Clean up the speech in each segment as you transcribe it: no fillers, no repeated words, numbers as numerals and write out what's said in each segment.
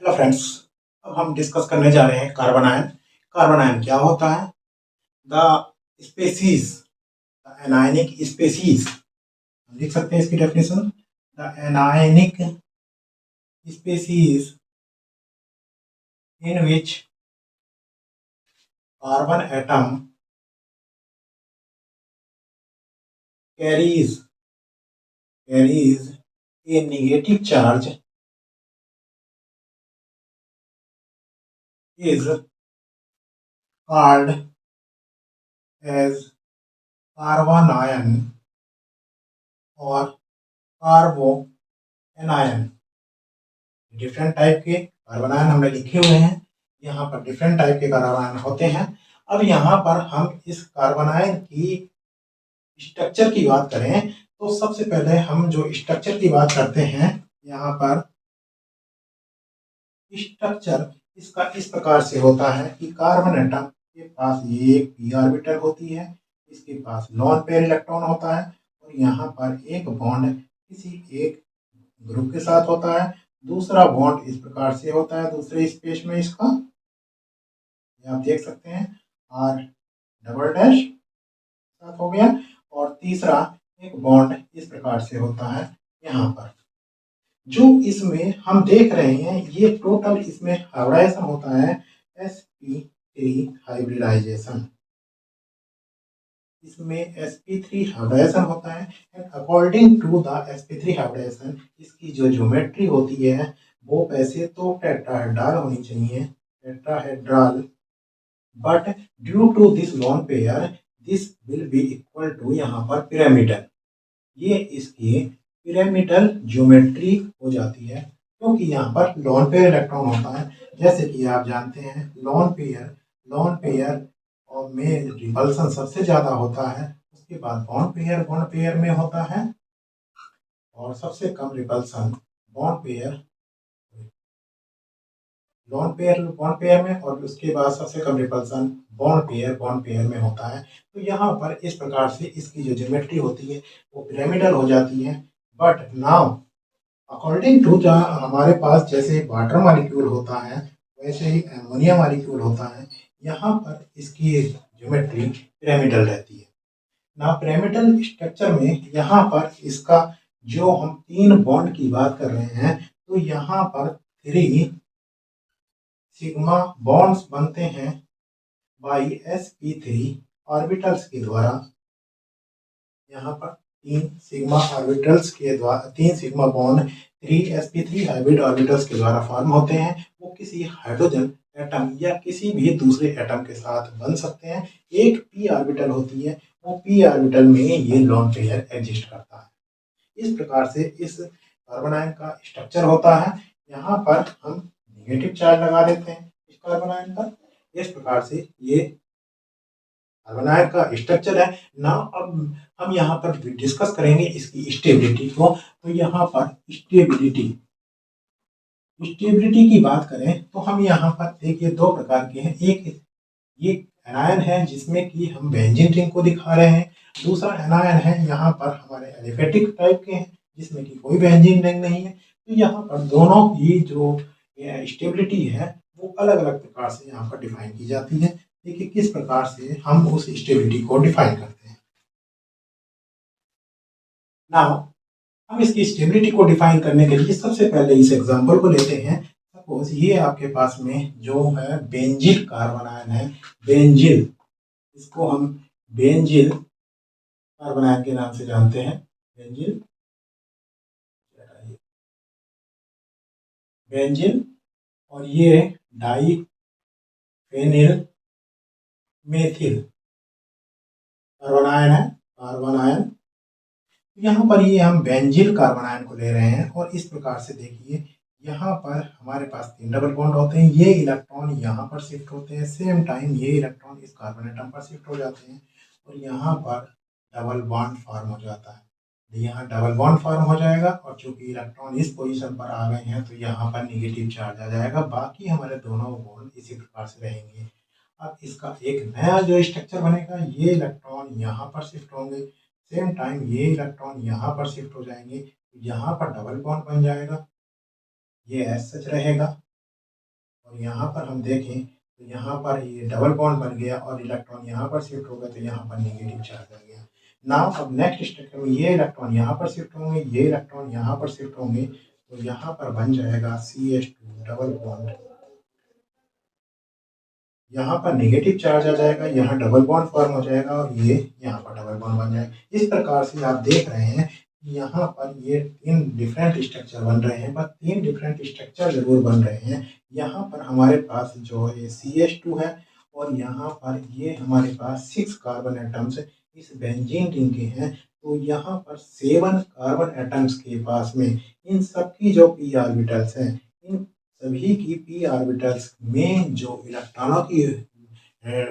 Hello friends. अब हम discuss करने जा रहे हैं कार्बन आयन। कार्बन आयन क्या होता है? The species, the anionic species, हम लिख सकते हैं इसकी definition. The anionic species in which carbon atom carries a negative charge is called as carbanion और कार्बो एनायन। डिफरेंट टाइप के कार्बन आयन हमने लिखे हुए हैं। यहाँ पर डिफरेंट टाइप के कार्बन आयन होते हैं। अब यहाँ पर हम इस कार्बन आयन की स्ट्रक्चर की बात करें तो सबसे पहले हम जो स्ट्रक्चर की बात करते हैं, यहाँ पर स्ट्रक्चर इसका इस प्रकार से होता है कि कार्बन एटम के पास ये एक पी ऑर्बिटल होती है, इसके पास लॉन पेयर इलेक्ट्रॉन होता है और यहाँ पर एक बॉन्ड किसी एक ग्रुप के साथ होता है। दूसरा बॉन्ड इस प्रकार से होता है दूसरे स्पेस में इसका, ये आप देख सकते हैं आर डबल डैश साथ हो गया। और तीसरा एक बॉन्ड इस प्रकार से होता है यहाँ पर। जो इसमें हम देख रहे हैं ये टोटल इसमें हाइब्रिडाइजेशन होता है sp3 हाइब्रिडाइजेशन। इसमें sp3 हाइब्रिडाइजेशन होता है and according to the sp3 hybridization इसकी जो ज्योमेट्री होती है वो वैसे तो टेट्राहेड्रल होनी चाहिए, tetrahedral, but due to this lone pair this will be equal to यहाँ पर पिरामिडल। ये इसकी पिरामिडल ज्योमेट्री हो जाती है क्योंकि यहाँ पर लॉन पेयर इलेक्ट्रॉन होता है। जैसे कि आप जानते हैं लॉन पेयर और में रिपल्सन सबसे ज़्यादा होता है, उसके बाद बॉन्ड पेयर में होता है और सबसे कम रिपल्सन बॉन्ड पेयर में और उसके बाद सबसे कम रिपल्सन बॉन्ड पेयर में होता है। तो यहाँ पर इस प्रकार से इसकी जो ज्योमेट्री होती है वो पिरामिडल हो जाती है। बट नाउ अकॉर्डिंग टू हमारे पास जैसे वाटर मॉलिक्यूल होता है वैसे ही एमोनिया मॉलिक्यूल होता है, यहाँ पर इसकी ज्योमेट्री पिरामिडल रहती है। ना पिरामिडल स्ट्रक्चर में यहाँ पर इसका जो हम तीन बॉन्ड की बात कर रहे हैं तो यहाँ पर 3 सिग्मा बॉन्ड्स बनते हैं बाई sp3 ऑर्बिटल्स के द्वारा। यहाँ पर 3 sigma bond 3sp3 hybrid orbitals के द्वारा फॉर्म होते हैं। वो किसी हाइड्रोजन एटम या किसी भी दूसरे एटम के साथ बन सकते हैं। एक पी ऑर्बिटल होती है, वो पी ऑर्बिटल में ये लॉन पेयर एग्जिस्ट करता है। इस प्रकार से इस कार्बन आयन का स्ट्रक्चर होता है। यहाँ पर हम नेगेटिव चार्ज लगा देते हैं इस कार्बन आयन पर। इस प्रकार से ये कार्बन आयन का स्ट्रक्चर है ना। अब हम यहाँ पर डिस्कस करेंगे इसकी स्टेबिलिटी को। तो यहाँ पर स्टेबिलिटी की बात करें तो हम यहाँ पर देखिए दो प्रकार के हैं। एक ये एनायन है जिसमें कि हम बेंजीन रिंग को दिखा रहे हैं, दूसरा एनायन है यहाँ पर हमारे एलिफेटिक टाइप के हैं जिसमें कि कोई बेंजीन रिंग नहीं है। तो यहाँ पर दोनों की जो स्टेबिलिटी है वो अलग अलग प्रकार से यहाँ पर डिफाइन की जाती है। देखिए किस प्रकार से हम उस स्टेबिलिटी को डिफाइन करते हैं। नाउ हम इसकी स्टेबिलिटी को डिफाइन करने के लिए सबसे पहले इस एग्जांपल को लेते हैं। सपोज ये आपके पास में जो है बेंजील कार्बन आयन है, बेंजील, इसको हम बेंजील कार्बन आयन के नाम से जानते हैं। बेंजील बेंजील और ये di phenyl methyl carbon ion है, कार्बन आयन। यहाँ पर ये हम बेंजील कार्बन आयन को ले रहे हैं और इस प्रकार से देखिए यहाँ पर हमारे पास 3 डबल बॉन्ड होते हैं। ये इलेक्ट्रॉन यहाँ पर शिफ्ट होते हैं, सेम टाइम ये इलेक्ट्रॉन इस कार्बन एटम पर शिफ्ट हो जाते हैं और यहाँ पर डबल बॉन्ड फॉर्म हो जाता है। यहाँ डबल बॉन्ड फॉर्म हो जाएगा और चूंकि इलेक्ट्रॉन इस पोजीशन पर आ गए हैं तो यहाँ पर नेगेटिव चार्ज आ जाएगा। बाकी हमारे दोनों बॉन्ड इसी प्रकार से रहेंगे। अब इसका एक नया जो स्ट्रक्चर बनेगा, ये इलेक्ट्रॉन यहाँ पर शिफ्ट होंगे, सेम टाइम ये इलेक्ट्रॉन यहाँ पर शिफ्ट हो जाएंगे, यहाँ पर डबल बॉन्ड बन जाएगा, ये एज सच रहेगा। और यहाँ पर हम देखें तो यहाँ पर ये डबल बॉन्ड बन गया और इलेक्ट्रॉन यहाँ पर शिफ्ट हो गया, तो यहाँ पर नेगेटिव चार्ज आ गया। नाउ अब नेक्स्ट स्टेप में ये इलेक्ट्रॉन यहाँ पर शिफ्ट होंगे, ये इलेक्ट्रॉन यहाँ पर शिफ्ट होंगे, तो यहाँ पर बन जाएगा CH2 डबल बॉन्ड। यहाँ पर नेगेटिव चार्ज आ जाएगा, यहाँ डबल बॉन्ड फॉर्म हो जाएगा और ये यहाँ पर डबल बॉन्ड बन जाएगा। इस प्रकार से आप देख रहे हैं कि यहाँ पर ये 3 डिफरेंट स्ट्रक्चर बन रहे हैं, बस 3 डिफरेंट स्ट्रक्चर जरूर बन रहे हैं। यहाँ पर हमारे पास जो है CH2 है और यहाँ पर ये हमारे पास 6 कार्बन एटम्स इस बेंजीन रिंग के हैं। तो यहाँ पर 7 कार्बन एटम्स के पास में इन सबकी जो p ऑर्बिटल्स हैं, इन सभी की p ऑर्बिटल्स में जो इलेक्ट्रॉनों की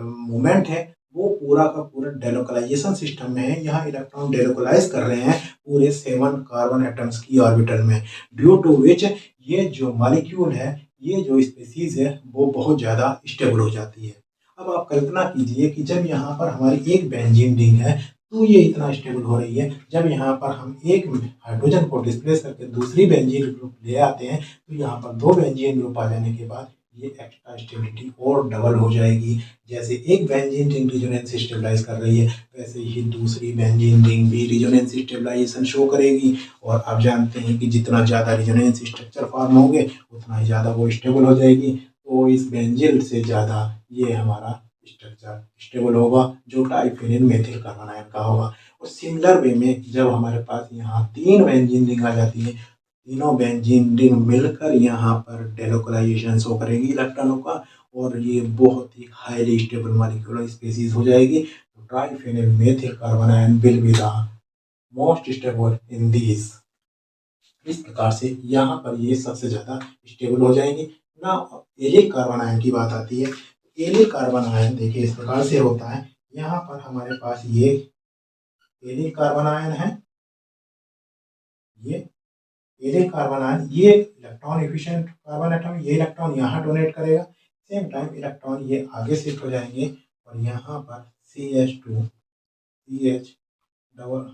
मूवमेंट है वो पूरा का पूरा डेलोकलाइजेशन सिस्टम में है। यहाँ इलेक्ट्रॉन डेलोकलाइज कर रहे हैं पूरे 7 कार्बन एटम्स की ऑर्बिटल में, ड्यू टू विच ये जो मॉलिक्यूल है, ये जो स्पीसीज है वो बहुत ज़्यादा स्टेबल हो जाती है। अब आप कल्पना कीजिए कि जब यहाँ पर हमारी एक बेंजीन रिंग है तो ये इतना स्टेबल हो रही है, जब यहाँ पर हम एक हाइड्रोजन को डिस्प्लेस करके दूसरी बेंजीन ग्रुप ले आते हैं तो यहाँ पर 2 बेंजीन ग्रुप आ जाने के बाद ये एक्स्ट्रा स्टेबिलिटी और डबल हो जाएगी। जैसे एक बेंजीन रिंग रिजोनेंस स्टेबलाइज कर रही है, वैसे ही दूसरी बेंजीन रिंग भी रिजोनेंस स्टेबलाइजेशन शो करेगी। और आप जानते हैं कि जितना ज़्यादा रिजोनेंस स्ट्रक्चर फॉर्म होंगे उतना ही ज़्यादा वो स्टेबल हो जाएगी। तो इस बेंजीन से ज़्यादा ये हमारा स्ट्रक्चर स्टेबल होगा, जो ट्राइफेनिल मेथिल कार्बन आयन का होगा। और सिमिलर वे में जब हमारे पास यहाँ 3 बेंजीन रिंग आ जाती है, तीनों बेंजीन रिंग मिलकर यहाँ पर डेलोकलाइजेशन शो करेगी इलेक्ट्रॉनों का, और ये बहुत ही हाईली स्टेबल मॉलिक्यूलर स्पीसीज हो जाएगी। तो triphenyl methyl carbon ion will be the most stable in this. इस प्रकार से यहाँ पर ये सबसे ज़्यादा स्टेबल हो जाएंगे ना। एलिक कार्बन आयन की बात आती है, एलिक कार्बन आयन देखिए इस प्रकार से होता है। यहाँ पर हमारे पास ये एलिक कार्बन आयन है, ये एलिक कार्बन आयन, ये इलेक्ट्रॉन एफिशिएंट कार्बन एटम, ये इलेक्ट्रॉन यहाँ डोनेट करेगा, सेम टाइम इलेक्ट्रॉन ये आगे शिफ्ट हो जाएंगे और यहाँ पर CH2 CH डबल,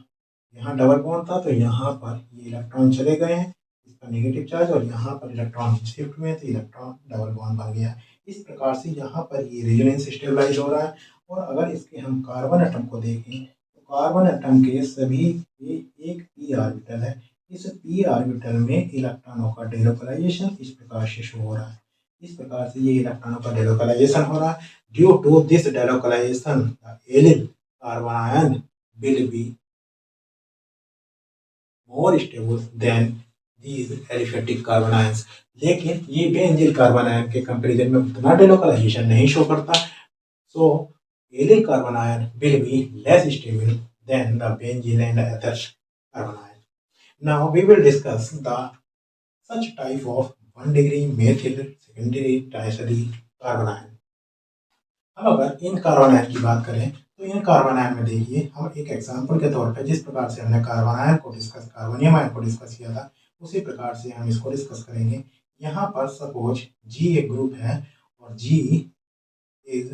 यहाँ डबल बॉन्ड था तो यहाँ पर ये इलेक्ट्रॉन चले गए हैं, इसका नेगेटिव चार्ज, और यहाँ पर इलेक्ट्रॉन शिफ्ट हुए तो इलेक्ट्रॉन डबल बॉन्ड बन गया। इस प्रकार से यहाँ पर ये रेजोनेंस स्टेबलाइज हो रहा है। और अगर इसके हम कार्बन एटम को देखें तो कार्बन एटम के सभी एक p ऑर्बिटल है, इस p ऑर्बिटल में इलेक्ट्रॉनों का डेलोकलाइजेशन इस प्रकार से शो हो रहा है। इस प्रकार से ये इलेक्ट्रॉनों का डेलोकलाइजेशन हो रहा है। Due to this delocalization allyl carbon ion will be more stable than these aliphatic carbon ions. लेकिन ये बेंजीन कार्बन आयन के कंपैरिजन में उतना डेलोकलाइजेशन नहीं शो करता। So allyl carbon ion will be less stable than the benzene and other carbon ion. Now we will discuss the such type of 1 degree methyl secondary tertiary carbon ion. अब अगर इन carbon ion की बात करें तो इन carbon ion में देखिए हम एक एग्जांपल के तौर पर जिस प्रकार से हमने कार्बन आयन को डिस्कस, कार्बोनियम आयन को डिस्कस किया था, उसी प्रकार से हम इसको डिस्कस करेंगे। यहाँ पर सपोज G एक ग्रुप है और G is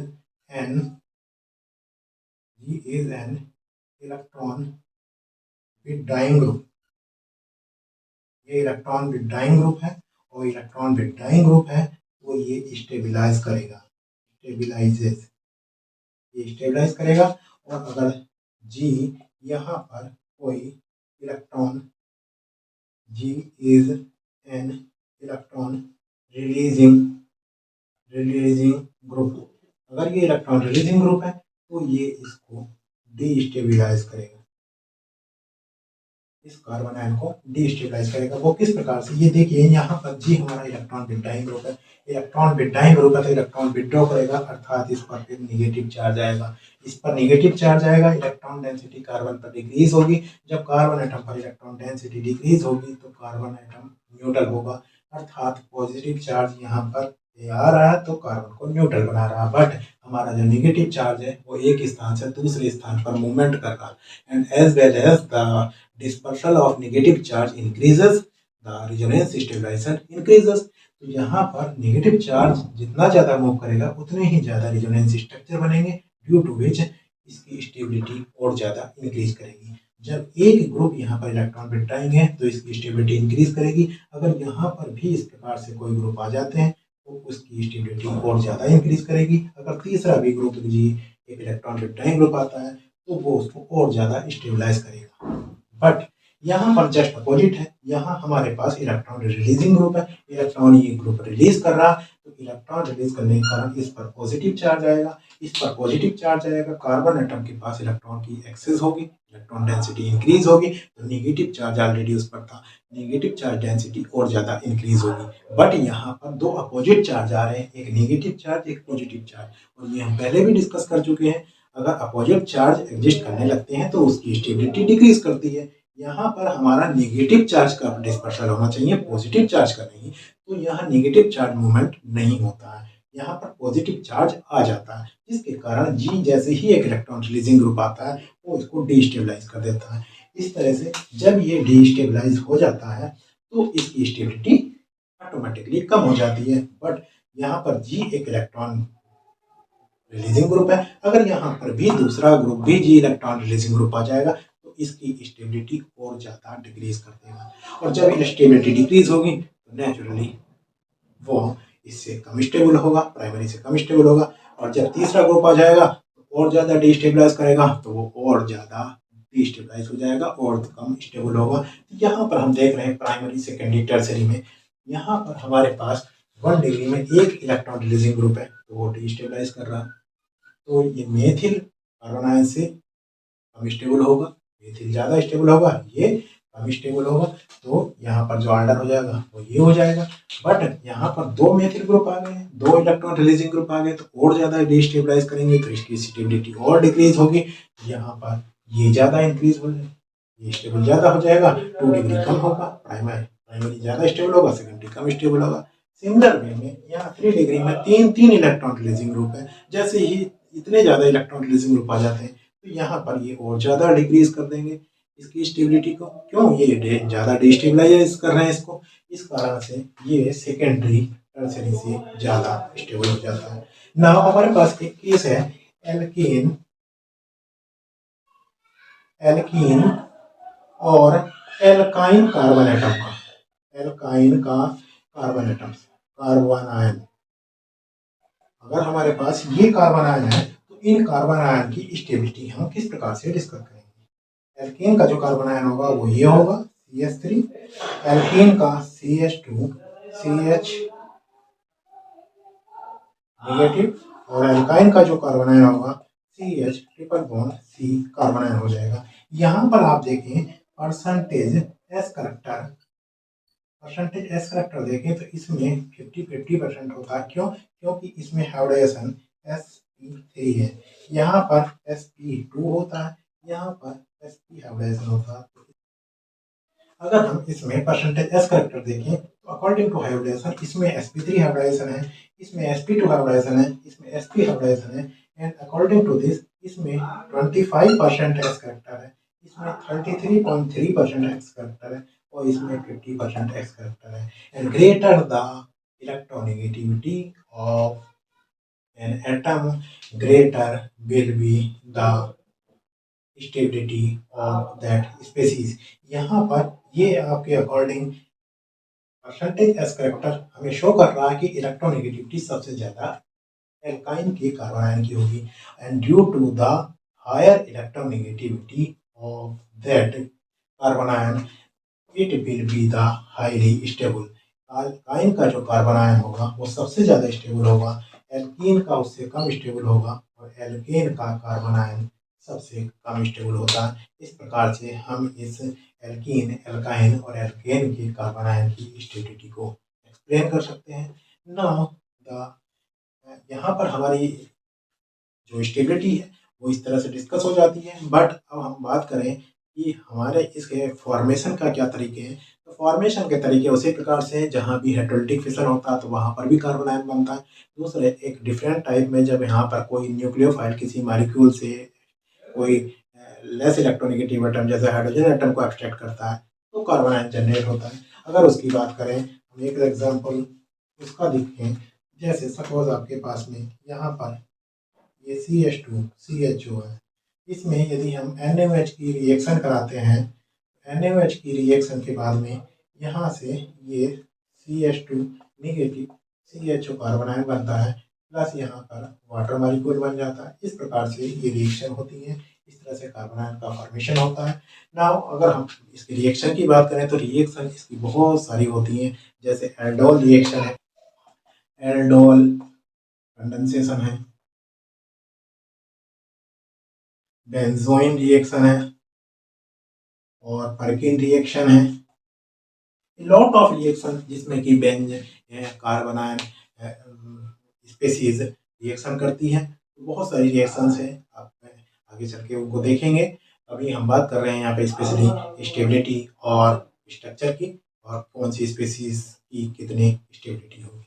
an electron withdrawing group. ये इलेक्ट्रॉन विद डाइंग ग्रुप है और इलेक्ट्रॉन विद डाइंग ग्रुप है तो ये स्टेबिलाइज करेगा, ये स्टेबलाइज करेगा। और अगर G यहाँ पर कोई electron, G is an electron releasing group, अगर ये इलेक्ट्रॉन रिलीजिंग ग्रुप है तो ये इसको डीस्टेबिलाइज करेगा, इस कार्बन आयन को डीस्टेबलाइज करेगा। वो किस प्रकार से, ये देखिए यहाँ पर G हमारा इलेक्ट्रॉन विद डाइंग ग्रुप है, इलेक्ट्रॉन विद डाइंग ग्रुप है तो इलेक्ट्रॉन विड्रॉ करेगा, अर्थात इस पर फिर नेगेटिव चार्ज आएगा। इस पर नेगेटिव चार्ज आएगा, इलेक्ट्रॉन डेंसिटी कार्बन पर डिक्रीज होगी। जब कार्बन एटम पर इलेक्ट्रॉन डेंसिटी डिक्रीज होगी तो कार्बन एटम न्यूट्रल होगा, अर्थात पॉजिटिव चार्ज यहाँ पर आ रहा है तो कार्बन को न्यूट्रल बना रहा है। बट हमारा जो नेगेटिव चार्ज है वो एक स्थान से दूसरे स्थान पर मूवमेंट कर रहा है। And as well as the dispersal of negative charge increases, the resonance stabilization increases। तो यहाँ पर नेगेटिव चार्ज जितना ज़्यादा मूव करेगा उतने ही ज़्यादा रेजोनेंस स्ट्रक्चर बनेंगे, ड्यू टू विच इसकी स्टेबिलिटी और ज़्यादा इंक्रीज करेगी। जब एक ग्रुप यहाँ पर इलेक्ट्रॉन विद डाइंग है तो इसकी स्टेबिलिटी इंक्रीज करेगी। अगर यहाँ पर भी इस प्रकार से कोई ग्रुप आ जाते हैं तो उसकी स्टेबिलिटी और ज़्यादा इंक्रीज करेगी। अगर तीसरा भी ग्रुप जी एक इलेक्ट्रॉन रिप्टाइन ग्रुप आता है तो वो उसको और ज़्यादा स्टेबलाइज करेगा। बट यहाँ पर जस्ट अपोजिट है, यहाँ हमारे पास इलेक्ट्रॉन रिलीजिंग ग्रुप है, इलेक्ट्रॉन ये ग्रुप रिलीज कर रहा है, तो इलेक्ट्रॉन रिलीज करने के कारण इस पर पॉजिटिव चार्ज आएगा, इस पर पॉजिटिव चार्ज आएगा, कार्बन एटम के पास इलेक्ट्रॉन की एक्सेस होगी, इलेक्ट्रॉन डेंसिटी इंक्रीज होगी, तो नेगेटिव चार्ज ऑलरेडी उस पर था, नेगेटिव चार्ज डेंसिटी और ज़्यादा इंक्रीज होगी। बट यहाँ पर दो अपोजिट चार्ज आ रहे हैं, एक नेगेटिव चार्ज, एक पॉजिटिव चार्ज, और ये हम पहले भी डिस्कस कर चुके हैं। अगर अपोजिट चार्ज एग्जिस्ट करने लगते हैं तो उसकी स्टेबिलिटी डिक्रीज करती है। यहाँ पर हमारा नेगेटिव चार्ज का डिस्पर्सल होना चाहिए, पॉजिटिव चार्ज का नहीं, तो यहाँ नेगेटिव चार्ज मूवमेंट नहीं होता है, यहाँ पर पॉजिटिव चार्ज आ जाता है, जिसके कारण जी जैसे ही एक इलेक्ट्रॉन रिलीजिंग ग्रुप आता है वो इसको डिस्टेबलाइज कर देता है। इस तरह से जब ये डिस्टेबलाइज हो जाता है तो इसकी स्टेबिलिटी ऑटोमेटिकली कम हो जाती है। बट यहाँ पर जी एक इलेक्ट्रॉन रिलीजिंग ग्रुप है, अगर यहाँ पर भी दूसरा ग्रुप भी जी इलेक्ट्रॉन रिलीजिंग ग्रुप आ जाएगा तो इसकी स्टेबिलिटी और ज़्यादा डिक्रीज कर देगा, और जब स्टेबिलिटी डिक्रीज होगी तो नेचुरली वो इससे कम स्टेबल होगा, प्राइमरी से कम स्टेबल होगा, और जब तीसरा ग्रुप आ जाएगा तो और ज़्यादा डिस्टेबलाइज करेगा तो वो और ज़्यादा डिस्टेबलाइज हो जाएगा और कम स्टेबल होगा। यहाँ पर हम देख रहे हैं प्राइमरी सेकेंडरी टर्सरी में, यहाँ पर हमारे पास 1 डिग्री में एक इलेक्ट्रॉन रिलीजिंग ग्रुप है तो वो डिस्टेबलाइज कर रहा है, तो ये मेथिल कार्बन आयन से कम स्टेबल होगा, मेथिल ज़्यादा स्टेबल होगा, ये कम स्टेबल होगा, तो यहाँ पर जो ऑर्डर हो जाएगा वो ये हो जाएगा। बट यहाँ पर दो मेथिल ग्रुप आ गए हैं, दो इलेक्ट्रॉन रिलीजिंग ग्रुप आ गए, तो और ज़्यादा डिस्टेबलाइज करेंगे तो इसकी स्टेबिलिटी और डिक्रीज होगी, यहाँ पर ये ज़्यादा इंक्रीज हो जाएगा, ये स्टेबल ज़्यादा हो जाएगा, 2 डिग्री कम होगा, प्राइमरी ज़्यादा स्टेबल होगा, सेकेंडरी कम स्टेबल होगा। सिमिलर वे में यहाँ 3 डिग्री में तीन इलेक्ट्रॉन रिलीजिंग ग्रुप है, जैसे ही इतने ज़्यादा इलेक्ट्रॉन रिलीजिंग ग्रुप आ जाते हैं तो यहाँ पर ये और ज़्यादा डिक्रीज कर देंगे इसकी स्टेबिलिटी को। क्यों? ये ज़्यादा डिस्टेबलाइज कर रहे हैं इसको, इस कारण से ये सेकेंडरी टर्सरी से ज़्यादा स्टेबल हो जाता है। नाउ हमारे पास एक केस है एल्कीन और एल्काइन कार्बन एटम का, एल्काइन का कार्बन एटम, कार्बन आयन। अगर हमारे पास ये कार्बन आयन है तो इन कार्बन आयन की स्टेबिलिटी हम किस प्रकार से डिस्कस करेंगे। एल्कीन का जो कार्बन आयन होगा वो ये होगा CH3, एल्कीन का CH2 CH नेगेटिव, और एल्काइन का जो कार्बन आयन होगा CH triple bond C carbon ion हो जाएगा। यहाँ पर आप देखें परसेंटेज एस करेक्टर देखें तो इसमें 50-50% होता है। क्यों? क्योंकि इसमें हाइब्रिडेशन sp3 है, यहाँ पर sp2 होता है, यहाँ पर sp हाइब्रिडेशन होता है। अगर हम इसमें परसेंटेज एस करेक्टर देखें तो अकॉर्डिंग टू हाइब्रिडेशन इसमें sp3 हाइब्रिडेशन है, इसमें sp2 हाइब्रिडेशन है, इसमें sp हाइब्रिडेशन है, एंड अकॉर्डिंग टू दिस इसमें 25% एस करेक्टर है, इसमें 33.3% एक्स करेक्टर है, और इसमें 50% एक्स करेक्टर है। And greater the electronegativity of an atom greater will be the stability of that species. यहाँ पर ये आपके अकॉर्डिंग परसेंटेज एस करेक्टर हमें शो कर रहा है कि इलेक्ट्रोनेगेटिविटी सबसे ज़्यादा एल्काइन की कार्बन आयन की होगी, and due to the higher electronegativity of that carbon ion it will be the highly stable. Alkyne का जो कार्बन आयन होगा वो सबसे ज़्यादा स्टेबल होगा, एल्कीन का उससे कम स्टेबल होगा, और एल्केन का कार्बन आयन सबसे कम स्टेबल होता है। इस प्रकार से हम इस एल्कीन, एल्काइन और एल्केन के कार्बन आयन की स्टेबिलिटी को एक्सप्लेन कर सकते हैं। नाउ यहाँ पर हमारी जो स्टेबिलिटी है वो इस तरह से डिस्कस हो जाती है। बट अब हम बात करें कि हमारे इसके फॉर्मेशन का क्या तरीके हैं, तो फॉर्मेशन के तरीके उसी प्रकार से हैं, जहाँ भी हाइड्रोलिटिक फिशन होता है तो वहाँ पर भी कार्बन आयन बनता है। दूसरे एक डिफरेंट टाइप में जब यहाँ पर कोई न्यूक्लियोफाइल किसी मॉलिक्यूल से कोई लेस इलेक्ट्रोनेगेटिव एटम जैसे हाइड्रोजन एटम को एक्सट्रैक्ट करता है तो कार्बन आयन जनरेट होता है। अगर उसकी बात करें, हम एक एग्जाम्पल उसका देखें, जैसे सपोज आपके पास में यहाँ पर ये CH2 CHO है, इसमें यदि हम NaOH की रिएक्शन कराते हैं, NaOH की रिएक्शन के बाद में यहाँ से ये CH2 negative CHO carbon ion बनता है, प्लस यहाँ पर वाटर मॉलिक्यूल बन जाता है। इस प्रकार से ये रिएक्शन होती है, इस तरह से कार्बन आयन का फॉर्मेशन होता है। नाउ अगर हम इसके रिएक्शन की बात करें तो रिएक्शन इसकी बहुत सारी होती हैं, जैसे एल्डोल रिएक्शन है, एल्डोल कंडेंसेशन है, बेंजोइन रिएक्शन है और पर्किन रिएक्शन है। लॉट ऑफ रिएक्शन जिसमें कि Benz carbon ion species reaction करती हैं। बहुत सारी रिएक्शंस हैं, आप आगे चल के उनको देखेंगे। अभी हम बात कर रहे हैं यहाँ पे स्पेशली स्टेबिलिटी और स्ट्रक्चर की, और कौन सी स्पीशीज की कितनी स्टेबिलिटी होगी।